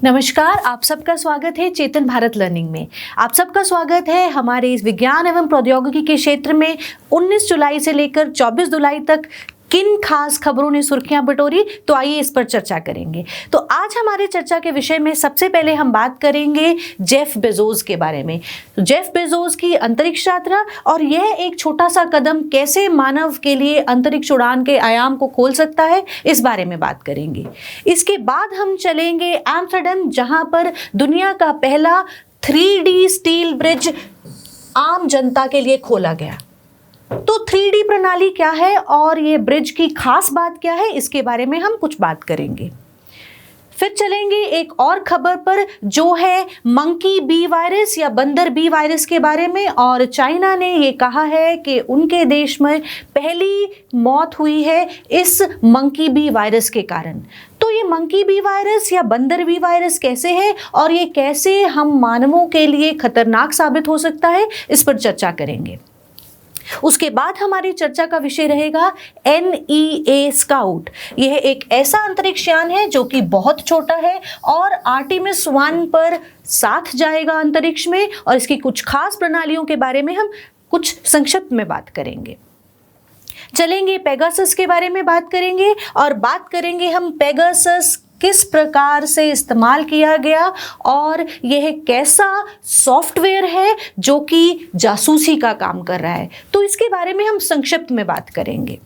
नमस्कार, आप सबका स्वागत है चेतन भारत लर्निंग में। आप सबका स्वागत है हमारे इस विज्ञान एवं प्रौद्योगिकी के क्षेत्र में 19 जुलाई से लेकर 24 जुलाई तक किन खास खबरों ने सुर्खियां बटोरी, तो आइए इस पर चर्चा करेंगे। तो आज हमारे चर्चा के विषय में सबसे पहले हम बात करेंगे जेफ बेजोस के बारे में। जेफ बेजोस की अंतरिक्ष यात्रा और यह एक छोटा सा कदम कैसे मानव के लिए अंतरिक्ष उड़ान के आयाम को खोल सकता है, इस बारे में बात करेंगे। इसके बाद हम चलेंगे एम्स्टर्डम, जहां पर दुनिया का पहला 3D स्टील ब्रिज आम जनता के लिए खोला गया। तो 3D प्रणाली क्या है और ये ब्रिज की खास बात क्या है, इसके बारे में हम कुछ बात करेंगे। फिर चलेंगे एक और खबर पर, जो है मंकी बी वायरस या बंदर बी वायरस के बारे में। और चाइना ने ये कहा है कि उनके देश में पहली मौत हुई है इस मंकी बी वायरस के कारण। तो ये मंकी बी वायरस या बंदर बी वायरस कैसे है और ये कैसे हम मानवों के लिए खतरनाक साबित हो सकता है, इस पर चर्चा करेंगे। उसके बाद हमारी चर्चा का विषय रहेगा NEA स्काउट। यह एक ऐसा अंतरिक्ष यान है जो कि बहुत छोटा है और आर्टेमिस 1 पर साथ जाएगा अंतरिक्ष में, और इसकी कुछ खास प्रणालियों के बारे में हम कुछ संक्षिप्त में बात करेंगे। चलेंगे पेगासस के बारे में बात करेंगे और बात करेंगे हम पेगासस किस प्रकार से इस्तेमाल किया गया और यह कैसा सॉफ्टवेयर है जो कि जासूसी का काम कर रहा है। तो इसके बारे में हम संक्षिप्त में बात करेंगे।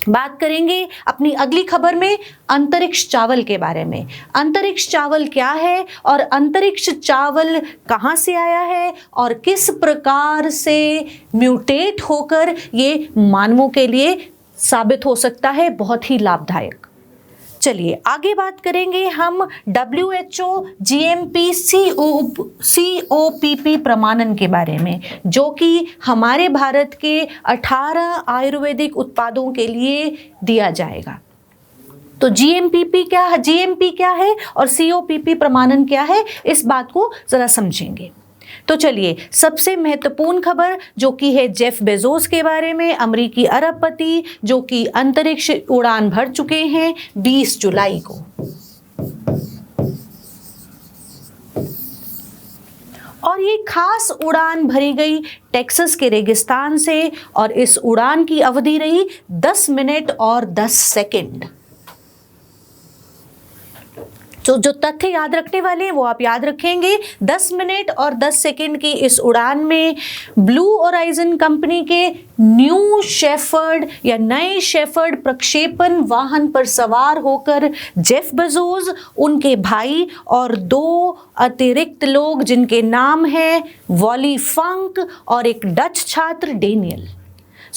बात करेंगे अपनी अगली खबर में अंतरिक्ष चावल के बारे में। अंतरिक्ष चावल क्या है और अंतरिक्ष चावल कहाँ से आया है और किस प्रकार से म्यूटेट होकर ये मानवों के लिए साबित हो सकता है बहुत ही लाभदायक। चलिए आगे बात करेंगे हम WHO GMP COPP प्रमाणन के बारे में, जो कि हमारे भारत के 18 आयुर्वेदिक उत्पादों के लिए दिया जाएगा। तो GMP क्या है और COPP प्रमाणन क्या है, इस बात को जरा समझेंगे। तो चलिए सबसे महत्वपूर्ण खबर जो कि है जेफ बेजोस के बारे में, अमेरिकी अरबपति जो कि अंतरिक्ष उड़ान भर चुके हैं 20 जुलाई को। और ये खास उड़ान भरी गई टेक्सास के रेगिस्तान से और इस उड़ान की अवधि रही 10 मिनट और 10 सेकंड। जो तथ्य याद रखने वाले हैं वो आप याद रखेंगे। 10 मिनट और 10 सेकंड की इस उड़ान में ब्लू ओराइजन कंपनी के न्यू शेफर्ड या नए शेफर्ड प्रक्षेपण वाहन पर सवार होकर जेफ बेजोस, उनके भाई और 2 अतिरिक्त लोग जिनके नाम हैं वॉली फंक और एक डच छात्र डेनियल।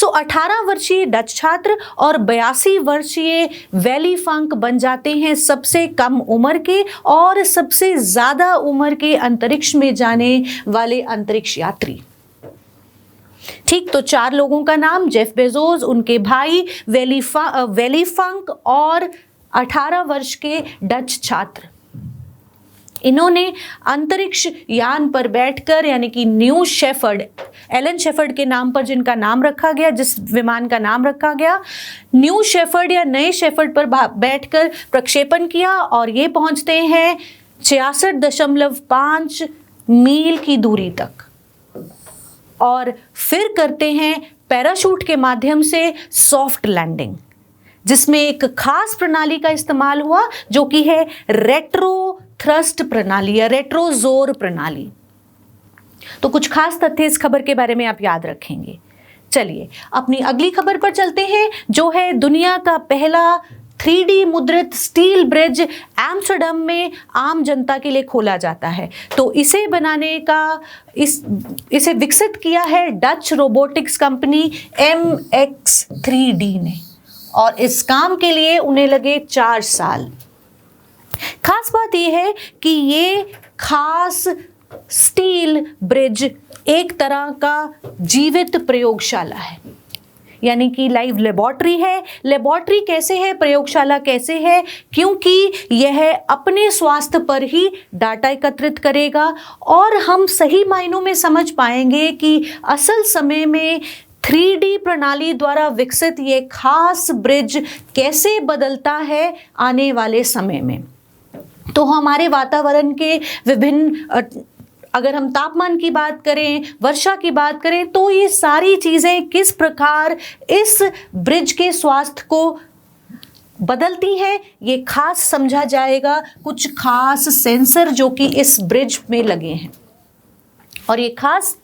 18 वर्षीय डच छात्र और 82 वर्षीय वैली फंक बन जाते हैं सबसे कम उम्र के और सबसे ज्यादा उम्र के अंतरिक्ष में जाने वाले अंतरिक्ष यात्री। ठीक, तो 4 लोगों का नाम जेफ बेजोस, उनके भाई वैली फंक और 18 वर्ष के डच छात्र। इन्होंने अंतरिक्ष यान पर बैठकर, यानी कि न्यू शेफर्ड, एलन शेफर्ड के नाम पर जिनका नाम रखा गया, जिस विमान का नाम रखा गया, न्यू शेफर्ड या नए शेफर्ड पर बैठकर प्रक्षेपण किया और ये पहुंचते हैं 66.5 मील की दूरी तक और फिर करते हैं पैराशूट के माध्यम से सॉफ्ट लैंडिंग, जिसमें एक खास प्रणाली का इस्तेमाल हुआ जो कि है रेट्रो थ्रस्ट प्रणाली या रेट्रोजोर प्रणाली। तो कुछ खास तथ्य इस खबर के बारे में आप याद रखेंगे। चलिए अपनी अगली खबर पर चलते हैं, जो है दुनिया का पहला 3D मुद्रित स्टील ब्रिज एम्स्टर्डम में आम जनता के लिए खोला जाता है। तो इसे बनाने का इसे विकसित किया है डच रोबोटिक्स कंपनी MX3D ने और इस काम के लिए उन्हें लगे 4 साल। खास बात यह है कि ये खास स्टील ब्रिज एक तरह का जीवित प्रयोगशाला है, यानी कि लाइव लेबोरेटरी है। लेबोरेटरी कैसे है, प्रयोगशाला कैसे है, क्योंकि यह अपने स्वास्थ्य पर ही डाटा एकत्रित करेगा और हम सही मायनों में समझ पाएंगे कि असल समय में 3D प्रणाली द्वारा विकसित ये खास ब्रिज कैसे बदलता है आने वाले समय में। तो हमारे वातावरण के विभिन्न अगर हम तापमान की बात करें, वर्षा की बात करें, तो ये सारी चीज़ें किस प्रकार इस ब्रिज के स्वास्थ्य को बदलती हैं, ये खास समझा जाएगा। कुछ खास सेंसर जो कि इस ब्रिज में लगे हैं, और ये खास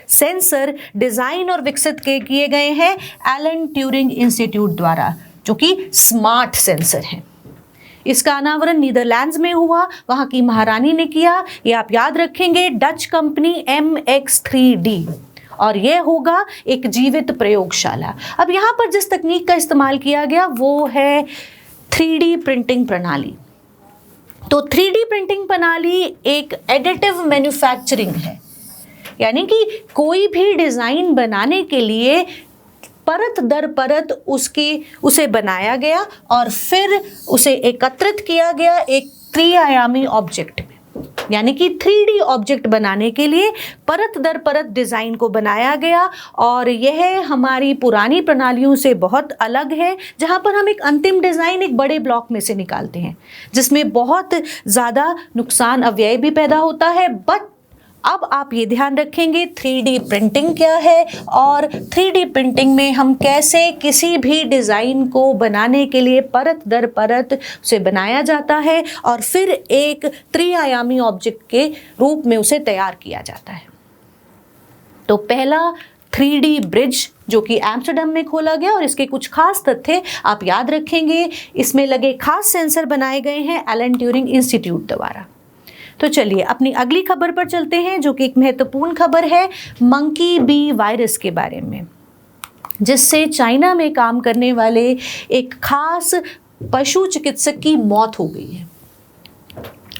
सेंसर डिज़ाइन और विकसित किए गए हैं एलन ट्यूरिंग इंस्टीट्यूट द्वारा, जो कि स्मार्ट सेंसर हैं। इसका अनावरण नीदरलैंड्स में हुआ, वहाँ की महारानी ने किया। ये आप याद रखेंगे, डच कंपनी MX3D, और यह होगा एक जीवित प्रयोगशाला। अब यहाँ पर जिस तकनीक का इस्तेमाल किया गया वो है 3D प्रिंटिंग प्रणाली। तो 3D प्रिंटिंग प्रणाली एक एडिटिव मैन्युफैक्चरिंग है, यानी कि कोई भी डिज़ाइन बनाने के लिए परत दर परत उसे बनाया गया और फिर उसे एकत्रित किया गया एक त्रिआयामी ऑब्जेक्ट में। यानी कि 3D ऑब्जेक्ट बनाने के लिए परत दर परत डिज़ाइन को बनाया गया, और यह हमारी पुरानी प्रणालियों से बहुत अलग है, जहाँ पर हम एक अंतिम डिज़ाइन एक बड़े ब्लॉक में से निकालते हैं, जिसमें बहुत ज़्यादा नुकसान अव्यय भी पैदा होता है। बट अब आप ये ध्यान रखेंगे 3D प्रिंटिंग क्या है, और 3D प्रिंटिंग में हम कैसे किसी भी डिज़ाइन को बनाने के लिए परत दर परत उसे बनाया जाता है और फिर एक त्रिआयामी ऑब्जेक्ट के रूप में उसे तैयार किया जाता है। तो पहला 3D ब्रिज जो कि एम्स्टर्डम में खोला गया, और इसके कुछ खास तथ्य आप याद रखेंगे। इसमें लगे खास सेंसर बनाए गए हैं एलन ट्यूरिंग इंस्टीट्यूट द्वारा। तो चलिए अपनी अगली खबर पर चलते हैं, जो कि एक महत्वपूर्ण खबर है मंकी बी वायरस के बारे में, जिससे चाइना में काम करने वाले एक खास पशु चिकित्सक की मौत हो गई है।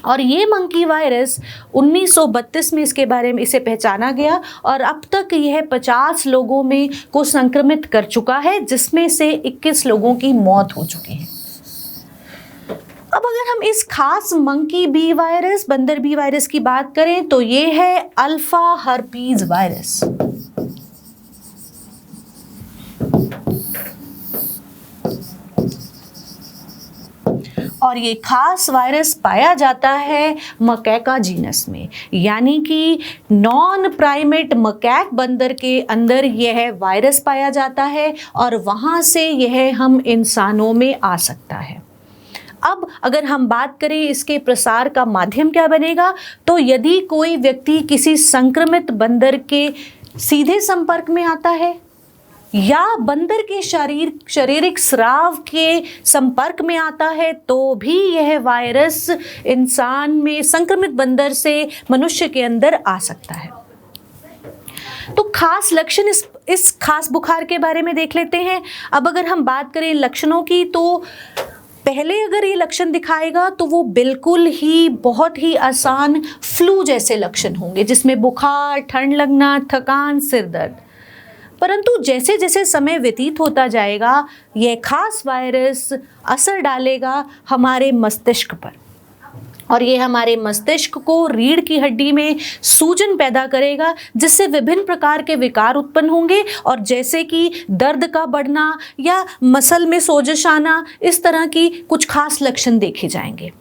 और ये मंकी वायरस 1932 में इसके बारे में इसे पहचाना गया, और अब तक यह 50 लोगों में को संक्रमित कर चुका है, जिसमें से 21 लोगों की मौत हो चुकी है। अब अगर हम इस खास मंकी बी वायरस, बंदर बी वायरस की बात करें, तो ये है अल्फा हर्पीज वायरस। और ये खास वायरस पाया जाता है मकैका जीनस में, यानी कि नॉन प्राइमेट मकैक बंदर के अंदर यह वायरस पाया जाता है, और वहाँ से यह हम इंसानों में आ सकता है। अब अगर हम बात करें इसके प्रसार का माध्यम क्या बनेगा, तो यदि कोई व्यक्ति किसी संक्रमित बंदर के सीधे संपर्क में आता है या बंदर के शारीरिक स्राव के संपर्क में आता है, तो भी यह वायरस इंसान में संक्रमित बंदर से मनुष्य के अंदर आ सकता है। तो खास लक्षण इस खास बुखार के बारे में देख लेते हैं। अब अगर हम बात करें लक्षणों की, तो पहले अगर ये लक्षण दिखाएगा तो वो बिल्कुल ही बहुत ही आसान फ्लू जैसे लक्षण होंगे, जिसमें बुखार, ठंड लगना, थकान, सिर दर्द। परंतु जैसे जैसे समय व्यतीत होता जाएगा, यह खास वायरस असर डालेगा हमारे मस्तिष्क पर, और ये हमारे मस्तिष्क को रीढ़ की हड्डी में सूजन पैदा करेगा, जिससे विभिन्न प्रकार के विकार उत्पन्न होंगे, और जैसे कि दर्द का बढ़ना या मसल में सोजश आना, इस तरह की कुछ खास लक्षण देखे जाएंगे।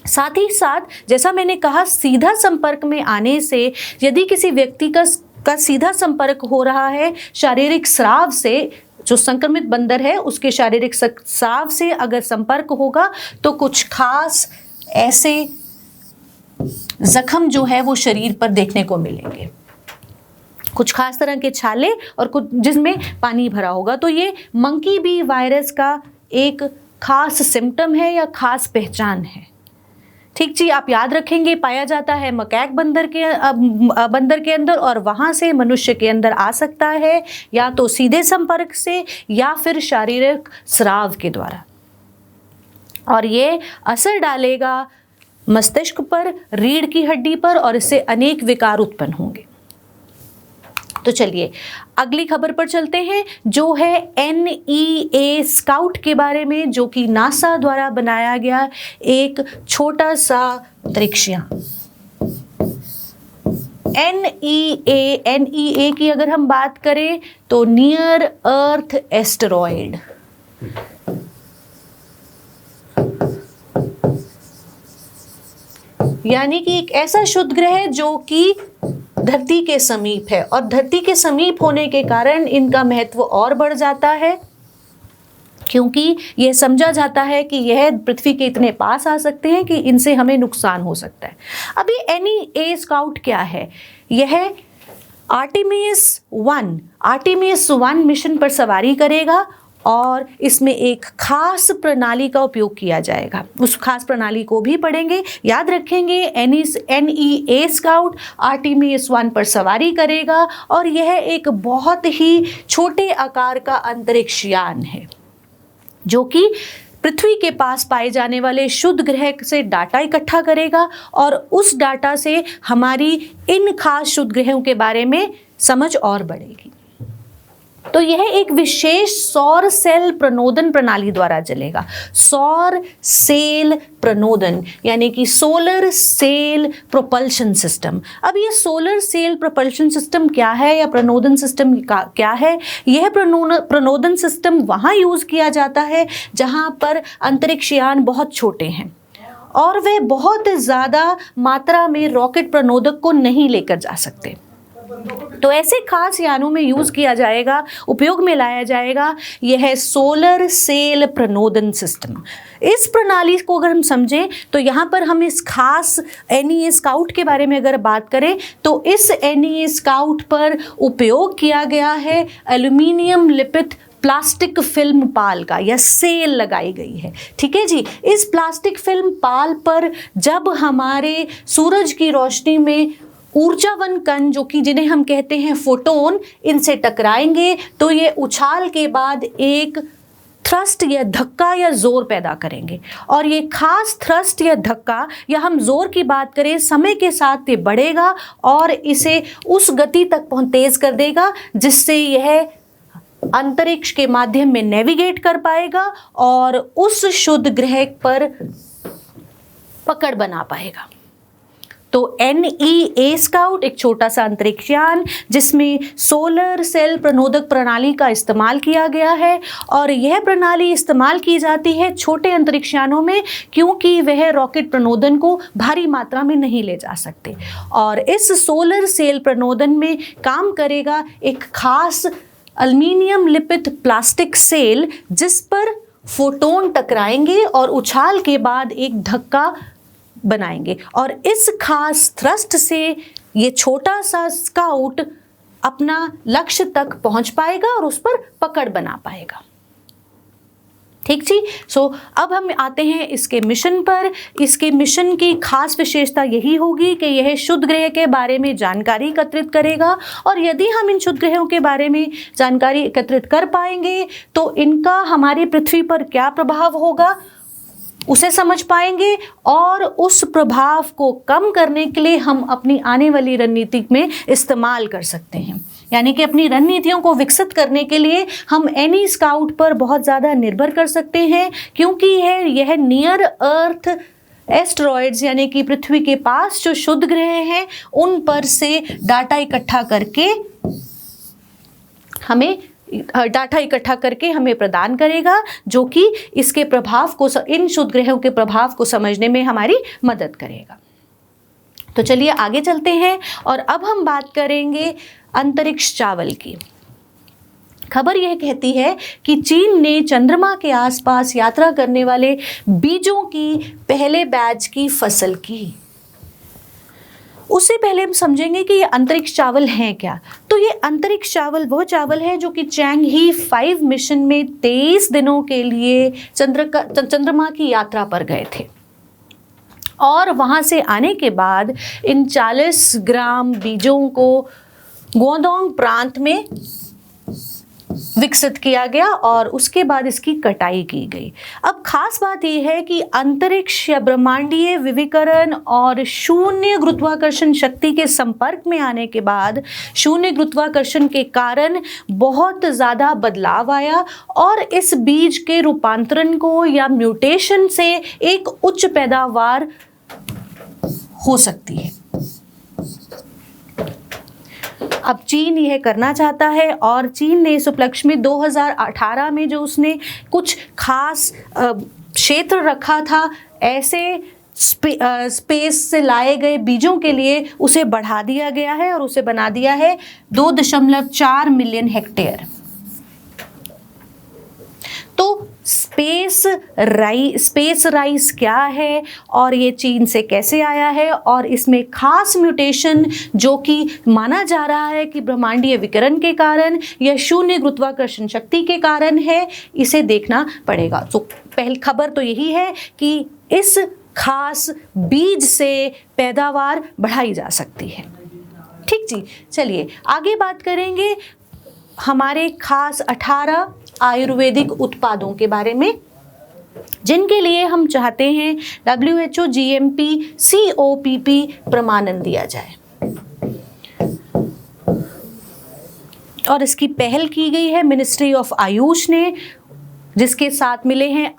साथ ही साथ जैसा मैंने कहा, सीधा संपर्क में आने से, यदि किसी व्यक्ति का सीधा संपर्क हो रहा है शारीरिक स्राव से, जो संक्रमित बंदर है उसके शारीरिक स्राव से अगर संपर्क होगा, तो कुछ खास ऐसे जख्म जो है वो शरीर पर देखने को मिलेंगे, कुछ खास तरह के छाले और कुछ जिसमें पानी भरा होगा। तो ये मंकी बी वायरस का एक खास सिम्टम है या खास पहचान है। ठीक जी, आप याद रखेंगे, पाया जाता है मकैक बंदर के अंदर, और वहाँ से मनुष्य के अंदर आ सकता है या तो सीधे संपर्क से या फिर शारीरिक स्राव के द्वारा, और ये असर डालेगा मस्तिष्क पर, रीढ़ की हड्डी पर, और इससे अनेक विकार उत्पन्न होंगे। तो चलिए अगली खबर पर चलते हैं, जो है NEA स्काउट के बारे में, जो कि नासा द्वारा बनाया गया एक छोटा सा अंतरिक्षयान। NEA की अगर हम बात करें तो नियर अर्थ एस्टेरॉयड। यानी कि एक ऐसा शुद्ध ग्रह जो कि धरती के समीप है, और धरती के समीप होने के कारण इनका महत्व और बढ़ जाता है, क्योंकि यह समझा जाता है कि यह पृथ्वी के इतने पास आ सकते हैं कि इनसे हमें नुकसान हो सकता है। अभी NEA स्काउट क्या है? यह आर्टेमिस 1 मिशन पर सवारी करेगा और इसमें एक खास प्रणाली का उपयोग किया जाएगा। उस खास प्रणाली को भी पढ़ेंगे, याद रखेंगे। NEA स्काउट आर्टेमिस 1 पर सवारी करेगा और यह एक बहुत ही छोटे आकार का अंतरिक्ष यान है जो कि पृथ्वी के पास पाए जाने वाले शुद्ध ग्रह से डाटा इकट्ठा करेगा और उस डाटा से हमारी इन खास शुद्ध ग्रहों के बारे में समझ और बढ़ेगी। तो यह एक विशेष सौर सेल प्रणोदन प्रणाली द्वारा चलेगा। सौर सेल प्रणोदन यानी कि सोलर सेल प्रोपल्शन सिस्टम। अब ये सोलर सेल प्रोपल्शन सिस्टम क्या है या प्रणोदन सिस्टम क्या है? यह प्रणोदन सिस्टम वहाँ यूज़ किया जाता है जहाँ पर अंतरिक्ष यान बहुत छोटे हैं और वे बहुत ज़्यादा मात्रा में रॉकेट प्रणोदक को नहीं लेकर जा सकते। तो ऐसे खास यानों में यूज़ किया जाएगा, उपयोग में लाया जाएगा यह सोलर सेल प्रणोदन सिस्टम। इस प्रणाली को अगर हम समझें तो यहाँ पर हम इस खास NEA स्काउट के बारे में अगर बात करें तो इस NEA स्काउट पर उपयोग किया गया है एल्यूमिनियम लिपित प्लास्टिक फिल्म पाल का, या सेल लगाई गई है। ठीक है जी। इस प्लास्टिक फिल्म पाल पर जब हमारे सूरज की रोशनी में ऊर्जावन कण जो कि जिन्हें हम कहते हैं फोटोन, इनसे टकराएंगे तो ये उछाल के बाद एक थ्रस्ट या धक्का या जोर पैदा करेंगे, और ये खास थ्रस्ट या धक्का या हम जोर की बात करें समय के साथ ये बढ़ेगा और इसे उस गति तक तेज कर देगा जिससे यह अंतरिक्ष के माध्यम में नेविगेट कर पाएगा और उस शुद्ध ग्रह पर पकड़ बना पाएगा। तो NEA स्काउट एक छोटा सा अंतरिक्ष यान जिसमें सोलर सेल प्रणोदक प्रणाली का इस्तेमाल किया गया है, और यह प्रणाली इस्तेमाल की जाती है छोटे अंतरिक्ष यानों में क्योंकि वह रॉकेट प्रणोदन को भारी मात्रा में नहीं ले जा सकते। और इस सोलर सेल प्रणोदन में काम करेगा एक खास एल्यूमिनियम लिपित प्लास्टिक सेल जिस पर फोटोन टकराएंगे और उछाल के बाद एक धक्का बनाएंगे, और इस खास थ्रस्ट से ये छोटा सा स्काउट अपना लक्ष्य तक पहुंच पाएगा और उस पर पकड़ बना पाएगा। ठीक जी। अब हम आते हैं इसके मिशन पर। इसके मिशन की खास विशेषता यही होगी कि यह शुद्ध ग्रह के बारे में जानकारी एकत्रित करेगा, और यदि हम इन शुद्ध ग्रहों के बारे में जानकारी एकत्रित कर पाएंगे तो इनका हमारी पृथ्वी पर क्या प्रभाव होगा उसे समझ पाएंगे, और उस प्रभाव को कम करने के लिए हम अपनी आने वाली रणनीति में इस्तेमाल कर सकते हैं। यानी कि अपनी रणनीतियों को विकसित करने के लिए हम NEA स्काउट पर बहुत ज़्यादा निर्भर कर सकते हैं, क्योंकि यह नियर अर्थ एस्टेरॉयड्स यानी कि पृथ्वी के पास जो शुद्ध ग्रह हैं उन पर से डाटा इकट्ठा करके हमें प्रदान करेगा, जो कि इसके प्रभाव को, इन शुद्ध ग्रहों के प्रभाव को समझने में हमारी मदद करेगा। तो चलिए आगे चलते हैं और अब हम बात करेंगे अंतरिक्ष चावल की। खबर यह कहती है कि चीन ने चंद्रमा के आसपास यात्रा करने वाले बीजों की पहले बैच की फसल की। उससे पहले हम समझेंगे कि ये अंतरिक्ष चावल हैं क्या। तो ये अंतरिक्ष चावल वो चावल है जो कि चैंगही 5 मिशन में 23 दिनों के लिए चंद्रमा की यात्रा पर गए थे, और वहाँ से आने के बाद इन 40 ग्राम बीजों को ग्वांगडोंग प्रांत में विकसित किया गया और उसके बाद इसकी कटाई की गई। अब खास बात यह है कि अंतरिक्ष या ब्रह्मांडीय विकिरण और शून्य गुरुत्वाकर्षण शक्ति के संपर्क में आने के बाद शून्य गुरुत्वाकर्षण के कारण बहुत ज़्यादा बदलाव आया, और इस बीज के रूपांतरण को या म्यूटेशन से एक उच्च पैदावार हो सकती है। अब चीन यह करना चाहता है, और चीन ने इस उपलक्ष्य में 2018 में जो उसने कुछ खास क्षेत्र रखा था, ऐसे स्पेस से लाए गए बीजों के लिए उसे बढ़ा दिया गया है और उसे बना दिया है 2.4 मिलियन हेक्टेयर। तो स्पेस राइस क्या है और ये चीन से कैसे आया है, और इसमें खास म्यूटेशन जो कि माना जा रहा है कि ब्रह्मांडीय विकिरण के कारण या शून्य गुरुत्वाकर्षण शक्ति के कारण है, इसे देखना पड़ेगा। तो पहली खबर तो यही है कि इस खास बीज से पैदावार बढ़ाई जा सकती है। ठीक जी, चलिए आगे बात करेंगे हमारे खास 18 आयुर्वेदिक उत्पादों के बारे में जिनके लिए हम चाहते हैं WHO GMP COPP प्रमाणन दिया जाए, और इसकी पहल की गई है मिनिस्ट्री ऑफ आयुष ने, जिसके साथ मिले हैं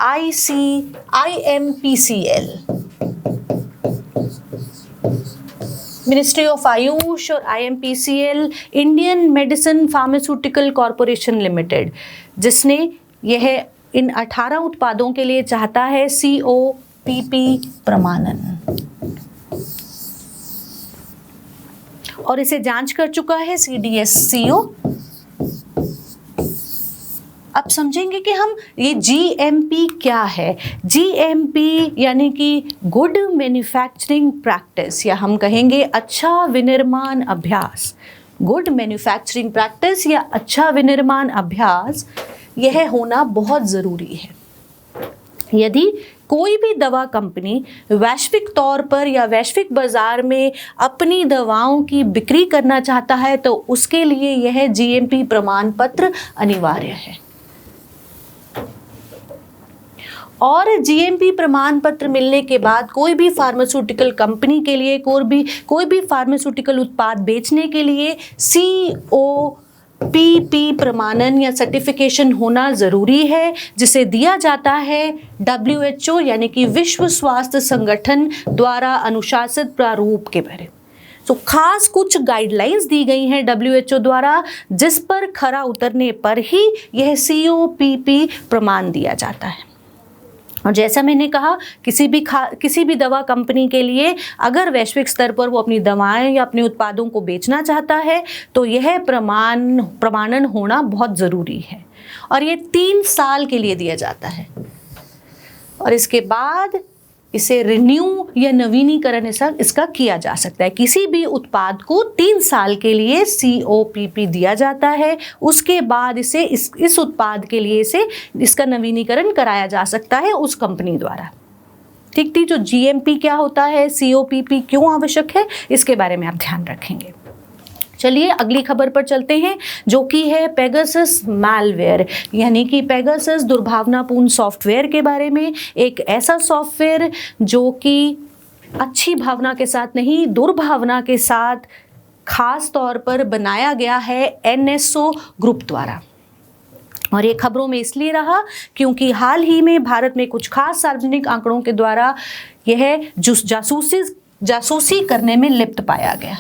IMPCL, मिनिस्ट्री ऑफ आयुष और IMPCL, Indian medicine pharmaceutical corporation limited, जिसने यह इन 18 उत्पादों के लिए चाहता है COPP प्रमाणन, और इसे जांच कर चुका है CDSCO। अब समझेंगे कि हम ये GMP क्या है। GMP यानी कि गुड मैन्युफैक्चरिंग प्रैक्टिस, या हम कहेंगे अच्छा विनिर्माण अभ्यास। गुड मैन्युफैक्चरिंग प्रैक्टिस या अच्छा विनिर्माण अभ्यास, यह होना बहुत ज़रूरी है। यदि कोई भी दवा कंपनी वैश्विक तौर पर या वैश्विक बाजार में अपनी दवाओं की बिक्री करना चाहता है तो उसके लिए यह GMP प्रमाण पत्र अनिवार्य है। और GMP प्रमाण पत्र मिलने के बाद कोई भी फार्मास्यूटिकल कंपनी के लिए कोई भी फार्मास्यूटिकल उत्पाद बेचने के लिए COPP प्रमाणन या सर्टिफिकेशन होना ज़रूरी है, जिसे दिया जाता है WHO यानी कि विश्व स्वास्थ्य संगठन द्वारा अनुशासित प्रारूप के बारे। तो खास कुछ गाइडलाइंस दी गई हैं WHO द्वारा, जिस पर खरा उतरने पर ही यह COPP प्रमाण दिया जाता है। और जैसा मैंने कहा, किसी भी दवा कंपनी के लिए अगर वैश्विक स्तर पर वो अपनी दवाएं या अपने उत्पादों को बेचना चाहता है तो यह प्रमाणन होना बहुत ज़रूरी है, और ये 3 साल के लिए दिया जाता है, और इसके बाद इसे रिन्यू या नवीनीकरण इसका किया जा सकता है। किसी भी उत्पाद को 3 साल के लिए COPP दिया जाता है, उसके बाद इस उत्पाद के लिए इसका नवीनीकरण कराया जा सकता है उस कंपनी द्वारा। ठीक थी। जो GMP क्या होता है, COPP क्यों आवश्यक है, इसके बारे में आप ध्यान रखेंगे। चलिए अगली खबर पर चलते हैं, जो कि है पेगासस मैलवेयर, यानी कि पेगासस दुर्भावनापूर्ण सॉफ्टवेयर के बारे में। एक ऐसा सॉफ्टवेयर जो कि अच्छी भावना के साथ नहीं, दुर्भावना के साथ खास तौर पर बनाया गया है NSO ग्रुप द्वारा। और ये खबरों में इसलिए रहा क्योंकि हाल ही में भारत में कुछ खास सार्वजनिक आंकड़ों के द्वारा यह जासूसी करने में लिप्त पाया गया।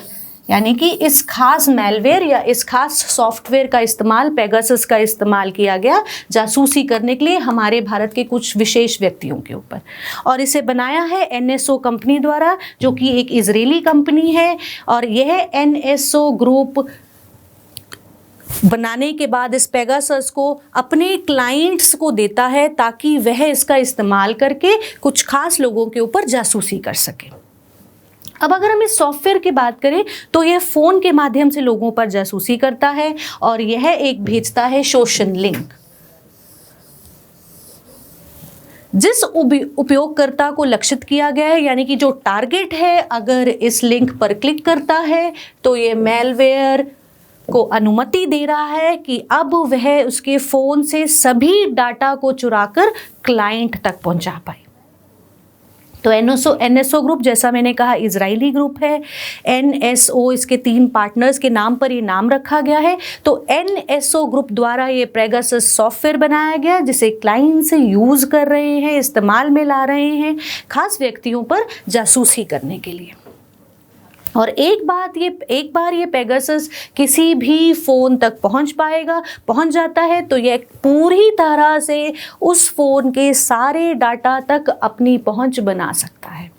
यानी कि इस खास मैलवेयर या इस खास सॉफ्टवेयर का इस्तेमाल, पेगासस का इस्तेमाल किया गया जासूसी करने के लिए हमारे भारत के कुछ विशेष व्यक्तियों के ऊपर, और इसे बनाया है NSO कंपनी द्वारा, जो कि एक इजरायली कंपनी है। और यह NSO ग्रुप बनाने के बाद इस पेगासस को अपने क्लाइंट्स को देता है ताकि वह इसका इस्तेमाल करके कुछ खास लोगों के ऊपर जासूसी कर सके। अब अगर हम इस सॉफ्टवेयर की बात करें तो यह फ़ोन के माध्यम से लोगों पर जासूसी करता है, और यह एक भेजता है शोषण लिंक। जिस उपयोगकर्ता को लक्षित किया गया है, यानी कि जो टारगेट है, अगर इस लिंक पर क्लिक करता है तो ये मैलवेयर को अनुमति दे रहा है कि अब वह उसके फ़ोन से सभी डाटा को चुराकर क्लाइंट तक पहुंचा पाए। तो NSO ग्रुप, जैसा मैंने कहा, इजरायली ग्रुप है। NSO इसके 3 पार्टनर्स के नाम पर ये नाम रखा गया है। तो NSO ग्रुप द्वारा ये पेगासस सॉफ्टवेयर बनाया गया, जिसे क्लाइंट से यूज़ कर रहे हैं, इस्तेमाल में ला रहे हैं खास व्यक्तियों पर जासूसी करने के लिए। और एक बार ये पेगासस किसी भी फ़ोन तक पहुंच जाता है तो यह पूरी तरह से उस फ़ोन के सारे डाटा तक अपनी पहुंच बना सकता है।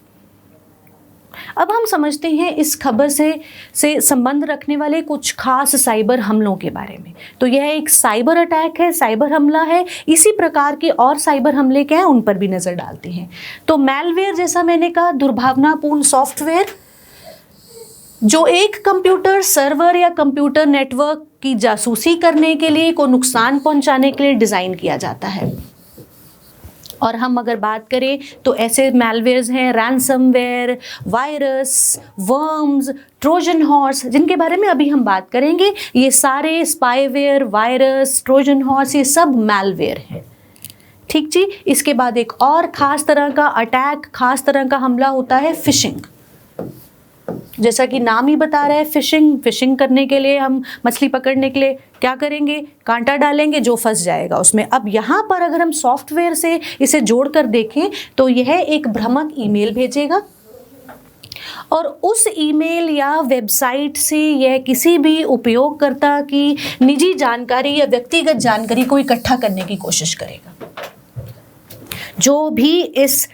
अब हम समझते हैं इस खबर से संबंध रखने वाले कुछ खास साइबर हमलों के बारे में। तो यह एक साइबर अटैक है, साइबर हमला है। इसी प्रकार के और साइबर हमले क्या हैं उन पर भी नज़र डालते हैं। तो मैलवेयर, जैसा मैंने कहा, दुर्भावनापूर्ण सॉफ्टवेयर जो एक कंप्यूटर सर्वर या कंप्यूटर नेटवर्क की जासूसी करने के लिए, को नुकसान पहुंचाने के लिए डिज़ाइन किया जाता है। और हम अगर बात करें तो ऐसे मैलवेयर्स हैं ransomware, virus, worms, Trojan horse, जिनके बारे में अभी हम बात करेंगे। ये सारे स्पाईवेयर, वायरस, ट्रोजन हॉर्स, ये सब मैलवेयर हैं। ठीक जी। इसके बाद एक और ख़ास तरह का अटैक, ख़ास तरह का हमला होता है फिशिंग। जैसा कि नाम ही बता रहा है, फिशिंग करने के लिए हम मछली पकड़ने के लिए क्या करेंगे, कांटा डालेंगे, जो फंस जाएगा उसमें। अब यहाँ पर अगर हम सॉफ्टवेयर से इसे जोड़कर देखें तो यह एक भ्रामक ईमेल भेजेगा और उस ईमेल या वेबसाइट से यह किसी भी उपयोगकर्ता की निजी जानकारी या व्यक्तिगत जानकारी को इकट्ठा करने की कोशिश करेगा। जो भी इस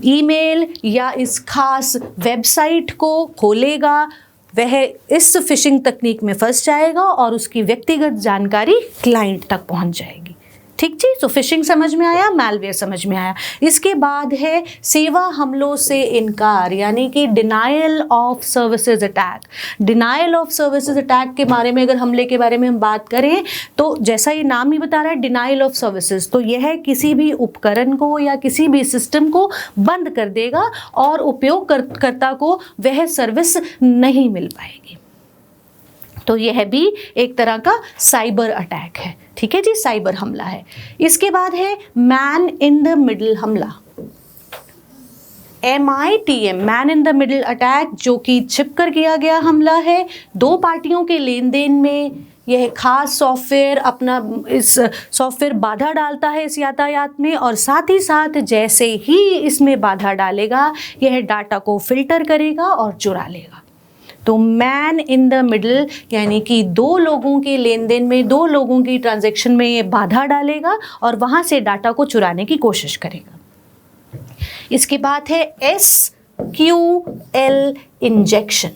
ईमेल या इस खास वेबसाइट को खोलेगा वह इस फिशिंग तकनीक में फंस जाएगा और उसकी व्यक्तिगत जानकारी क्लाइंट तक पहुंच जाएगी। ठीक जी। तो फिशिंग समझ में आया, मैलवेयर समझ में आया। इसके बाद है सेवा हमलों से इनकार, यानी कि denial of services attack. Denial of services attack के बारे में, अगर हमले के बारे में हम बात करें तो जैसा ये नाम ही बता रहा है, डिनायल ऑफ सर्विसेज, तो यह किसी भी उपकरण को या किसी भी सिस्टम को बंद कर देगा और उपयोगकर्ता को वह सर्विस नहीं मिल पाएगी। तो यह भी एक तरह का साइबर अटैक है। ठीक है जी, साइबर हमला है। इसके बाद है मैन इन द मिडल हमला, MITM, man in the middle attack, जो कि छिपकर किया गया हमला है। दो पार्टियों के लेन देन में यह खास सॉफ्टवेयर इस सॉफ्टवेयर बाधा डालता है इस यातायात में, और साथ ही साथ जैसे ही इसमें बाधा डालेगा यह डाटा को फिल्टर करेगा और चुरा लेगा। तो मैन इन द मिडल यानी कि दो लोगों के लेन देन में, दो लोगों की ट्रांजैक्शन में ये बाधा डालेगा और वहाँ से डाटा को चुराने की कोशिश करेगा। इसके बाद है SQL injection,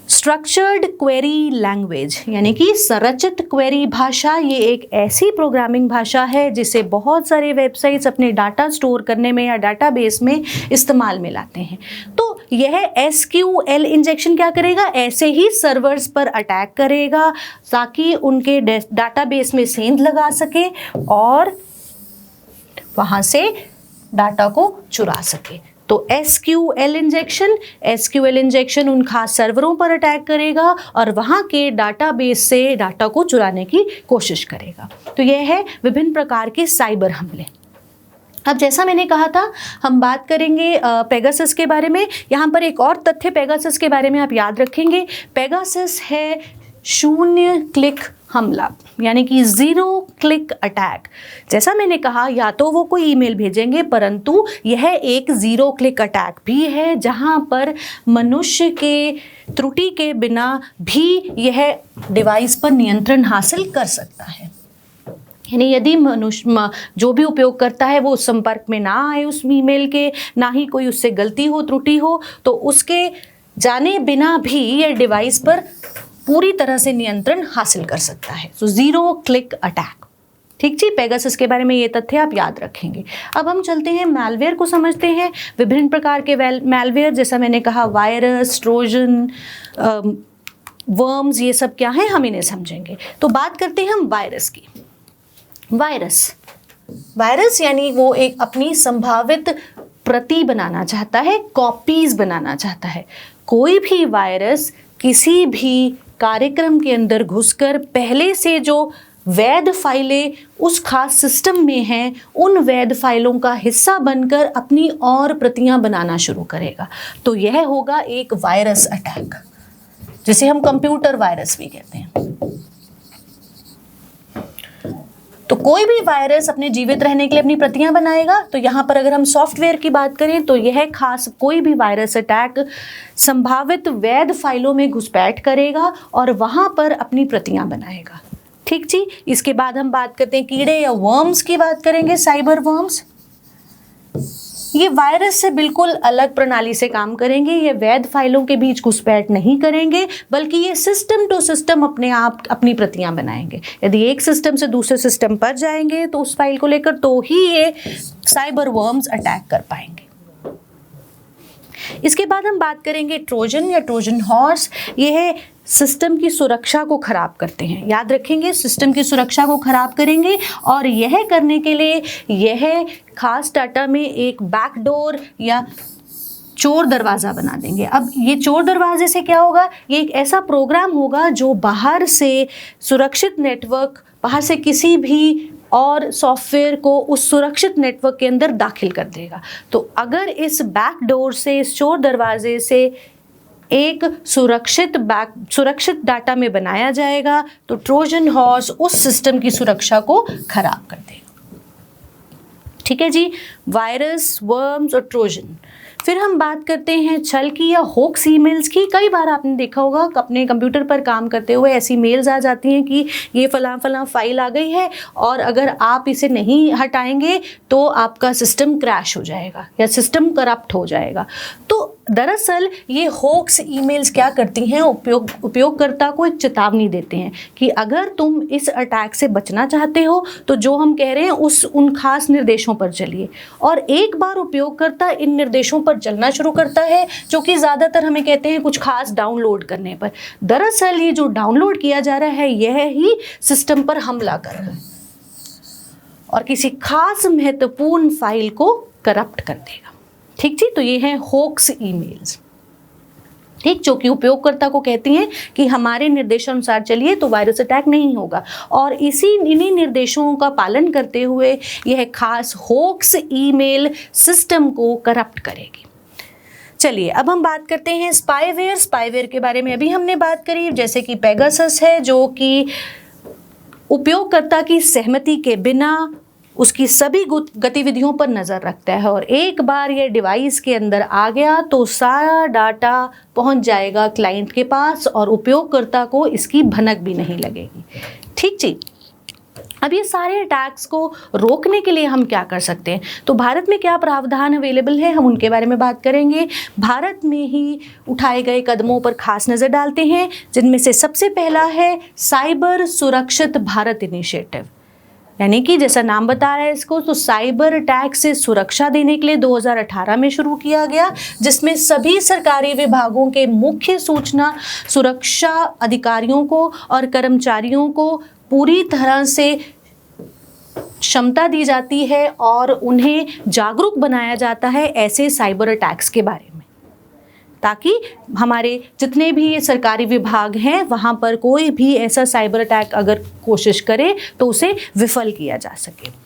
structured query language, यानी कि संरचित क्वेरी भाषा। ये एक ऐसी प्रोग्रामिंग भाषा है जिसे बहुत सारे वेबसाइट्स अपने डाटा स्टोर करने में या डाटाबेस में इस्तेमाल में लाते हैं। तो यह SQL इंजेक्शन क्या करेगा, ऐसे ही सर्वर्स पर अटैक करेगा ताकि उनके डाटाबेस में सेंध लगा सके और वहाँ से डाटा को चुरा सके। तो SQL इंजेक्शन उन खास सर्वरों पर अटैक करेगा और वहाँ के डाटाबेस से डाटा को चुराने की कोशिश करेगा। तो यह है विभिन्न प्रकार के साइबर हमले। अब जैसा मैंने कहा था हम बात करेंगे पेगासस के बारे में। यहाँ पर एक और तथ्य पेगासस के बारे में आप याद रखेंगे। पेगासस है शून्य क्लिक हमला, यानी कि 0 क्लिक अटैक। जैसा मैंने कहा, या तो वो कोई ईमेल भेजेंगे, परंतु यह एक 0 क्लिक अटैक भी है जहां पर मनुष्य के त्रुटि के बिना भी यह डिवाइस पर नियंत्रण हासिल कर सकता है। यानी यदि मनुष्य जो भी उपयोग करता है वो उस संपर्क में ना आए उस ईमेल के, ना ही कोई उससे गलती हो, त्रुटि हो, तो उसके जाने बिना भी यह डिवाइस पर पूरी तरह से नियंत्रण हासिल कर सकता है। तो 0 क्लिक अटैक। ठीक जी, पेगासस के बारे में ये तथ्य आप याद रखेंगे। अब हम चलते हैं मैलवेयर को समझते हैं। विभिन्न प्रकार के मैलवेयर, जैसा मैंने कहा, वायरस, ट्रोजन, वर्म्स, ये सब क्या है हम इन्हें समझेंगे। तो बात करते हैं हम वायरस की। वायरस यानी वो एक अपनी संभावित प्रति बनाना चाहता है, कॉपीज बनाना चाहता है। कोई भी वायरस किसी भी कार्यक्रम के अंदर घुसकर पहले से जो वैध फाइलें उस खास सिस्टम में हैं उन वैध फाइलों का हिस्सा बनकर अपनी और प्रतियां बनाना शुरू करेगा। तो यह होगा एक वायरस अटैक, जिसे हम कंप्यूटर वायरस भी कहते हैं। तो कोई भी वायरस अपने जीवित रहने के लिए अपनी प्रतियां बनाएगा। तो यहाँ पर अगर हम सॉफ्टवेयर की बात करें तो यह खास कोई भी वायरस अटैक संभावित वैध फाइलों में घुसपैठ करेगा और वहाँ पर अपनी प्रतियां बनाएगा। ठीक जी। इसके बाद हम बात करते हैं कीड़े या वर्म्स की बात करेंगे, साइबर वर्म्स। ये वायरस से बिल्कुल अलग प्रणाली से काम करेंगे। ये वैध फाइलों के बीच घुसपैठ नहीं करेंगे, बल्कि ये सिस्टम टू सिस्टम अपने आप अपनी प्रतियां बनाएंगे। यदि एक सिस्टम से दूसरे सिस्टम पर जाएंगे तो उस फाइल को लेकर तो ही ये साइबर वर्म्स अटैक कर पाएंगे। इसके बाद हम बात करेंगे ट्रोजन या ट्रोजन हॉर्स। यह सिस्टम की सुरक्षा को खराब करते हैं। याद रखेंगे, सिस्टम की सुरक्षा को खराब करेंगे और यह करने के लिए यह खास डाटा में एक बैकडोर या चोर दरवाज़ा बना देंगे। अब ये चोर दरवाजे से क्या होगा? ये एक ऐसा प्रोग्राम होगा जो बाहर से सुरक्षित नेटवर्क, बाहर से किसी भी और सॉफ्टवेयर को उस सुरक्षित नेटवर्क के अंदर दाखिल कर देगा। तो अगर इस बैकडोर से, इस चोर दरवाजे से एक सुरक्षित डाटा में बनाया जाएगा तो ट्रोजन हॉर्स उस सिस्टम की सुरक्षा को खराब कर देगा। ठीक है जी, वायरस, वर्म्स और ट्रोजन। फिर हम बात करते हैं छल की या होक्स ईमेल्स की। कई बार आपने देखा होगा अपने कंप्यूटर पर काम करते हुए ऐसी मेल्स आ जाती हैं कि ये फलां फाइल आ गई है और अगर आप इसे नहीं हटाएंगे तो आपका सिस्टम क्रैश हो जाएगा या सिस्टम करप्ट हो जाएगा। तो दरअसल ये होक्स ईमेल्स क्या करती हैं? उपयोगकर्ता को एक चेतावनी देते हैं कि अगर तुम इस अटैक से बचना चाहते हो तो जो हम कह रहे हैं उन खास निर्देशों पर चलिए। और एक बार उपयोगकर्ता इन निर्देशों पर चलना शुरू करता है, जो कि ज़्यादातर हमें कहते हैं कुछ खास डाउनलोड करने पर, दरअसल ये जो डाउनलोड किया जा रहा है यह ही सिस्टम पर हमला कर रहा है और किसी खास महत्वपूर्ण फाइल को करप्ट कर देगा। ठीक जी, तो ये है होक्स ईमेल्स। ठीक, जो कि उपयोगकर्ता को कहती हैं कि हमारे निर्देशानुसार चलिए तो वायरस अटैक नहीं होगा, और इन्हीं निर्देशों का पालन करते हुए यह खास होक्स ईमेल सिस्टम को करप्ट करेगी। चलिए अब हम बात करते हैं स्पाईवेयर। स्पाईवेयर के बारे में अभी हमने बात करी, जैसे कि पेगासस है जो कि उपयोगकर्ता की सहमति के बिना उसकी सभी गतिविधियों पर नज़र रखता है और एक बार ये डिवाइस के अंदर आ गया तो सारा डाटा पहुंच जाएगा क्लाइंट के पास और उपयोगकर्ता को इसकी भनक भी नहीं लगेगी। ठीक जी, अब ये सारे अटैक्स को रोकने के लिए हम क्या कर सकते हैं? तो भारत में क्या प्रावधान अवेलेबल है, हम उनके बारे में बात करेंगे। भारत में ही उठाए गए कदमों पर खास नज़र डालते हैं, जिनमें से सबसे पहला है साइबर सुरक्षित भारत इनिशिएटिव। यानी कि जैसा नाम बता रहा है इसको, तो साइबर अटैक से सुरक्षा देने के लिए 2018 में शुरू किया गया, जिसमें सभी सरकारी विभागों के मुख्य सूचना सुरक्षा अधिकारियों को और कर्मचारियों को पूरी तरह से क्षमता दी जाती है और उन्हें जागरूक बनाया जाता है ऐसे साइबर अटैक्स के बारे में, ताकि हमारे जितने भी ये सरकारी विभाग हैं वहाँ पर कोई भी ऐसा साइबर अटैक अगर कोशिश करे तो उसे विफल किया जा सके।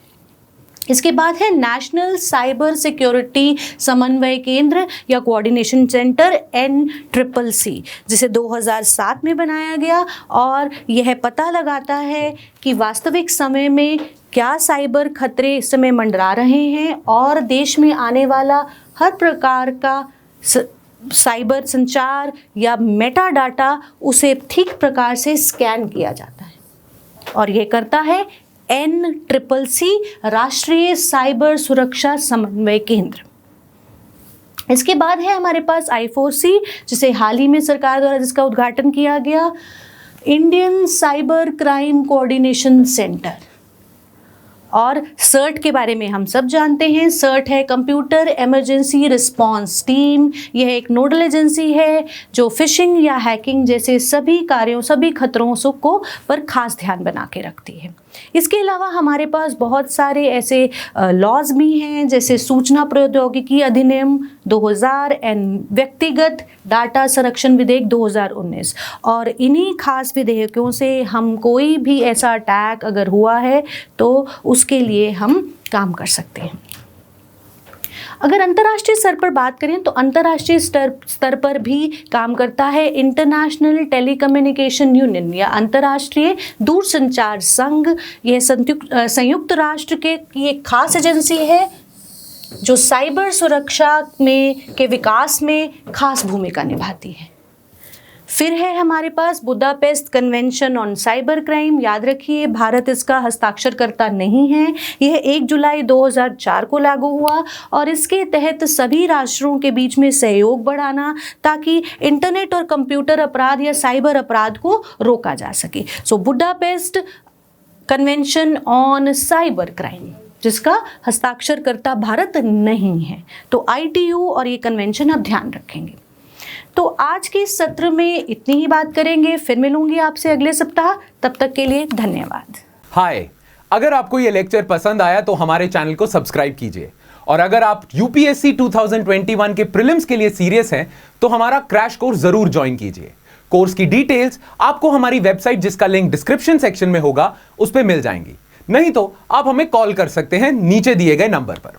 इसके बाद है नेशनल साइबर सिक्योरिटी समन्वय केंद्र या कोऑर्डिनेशन सेंटर NCCC, जिसे 2007 में बनाया गया और यह पता लगाता है कि वास्तविक समय में क्या साइबर खतरे इस समय मंडरा रहे हैं और देश में आने वाला हर प्रकार का साइबर संचार या मेटा डाटा उसे ठीक प्रकार से स्कैन किया जाता है और यह करता है NCCC, राष्ट्रीय साइबर सुरक्षा समन्वय केंद्र। इसके बाद है हमारे पास I4C, जिसे हाल ही में सरकार द्वारा जिसका उद्घाटन किया गया, Indian cyber crime coordination centre. और CERT के बारे में हम सब जानते हैं। CERT है कंप्यूटर इमरजेंसी रिस्पांस टीम। यह एक नोडल एजेंसी है जो फिशिंग या हैकिंग जैसे सभी कार्यों, सभी खतरों को पर खास ध्यान बना के रखती है। इसके अलावा हमारे पास बहुत सारे ऐसे लॉज भी हैं, जैसे सूचना प्रौद्योगिकी अधिनियम 2000 एंड व्यक्तिगत डाटा संरक्षण विधेयक 2019, और इन्हीं खास विधेयकों से हम कोई भी ऐसा अटैक अगर हुआ है तो उसके लिए हम काम कर सकते हैं। अगर अंतर्राष्ट्रीय स्तर पर बात करें तो अंतर्राष्ट्रीय स्तर पर भी काम करता है इंटरनेशनल टेलीकम्युनिकेशन यूनियन या अंतर्राष्ट्रीय दूरसंचार संघ। यह संयुक्त राष्ट्र की एक खास एजेंसी है जो साइबर सुरक्षा के विकास में खास भूमिका निभाती है। फिर है हमारे पास Budapest convention on cyber crime. याद रखिए, भारत इसका हस्ताक्षरकर्ता नहीं है। यह 1 जुलाई 2004 को लागू हुआ और इसके तहत सभी राष्ट्रों के बीच में सहयोग बढ़ाना ताकि इंटरनेट और कंप्यूटर अपराध या साइबर अपराध को रोका जा सके। So Budapest convention on cyber crime, जिसका हस्ताक्षरकर्ता भारत नहीं है। तो ITU और ये कन्वेंशन आप ध्यान रखेंगे। तो आज के इस सत्र में इतनी ही बात करेंगे, फिर मिलूंगी आपसे अगले सप्ताह। तब तक के लिए धन्यवाद। हाय, अगर आपको ये लेक्चर पसंद आया तो हमारे चैनल को सब्सक्राइब कीजिए, और अगर आप UPSC 2021 के प्रीलिम्स के लिए सीरियस हैं तो हमारा क्रैश कोर्स जरूर ज्वाइन कीजिए। कोर्स की डिटेल्स आपको हमारी वेबसाइट, जिसका लिंक डिस्क्रिप्शन सेक्शन में होगा, उस पर मिल जाएंगी। नहीं तो आप हमें कॉल कर सकते हैं नीचे दिए गए नंबर पर।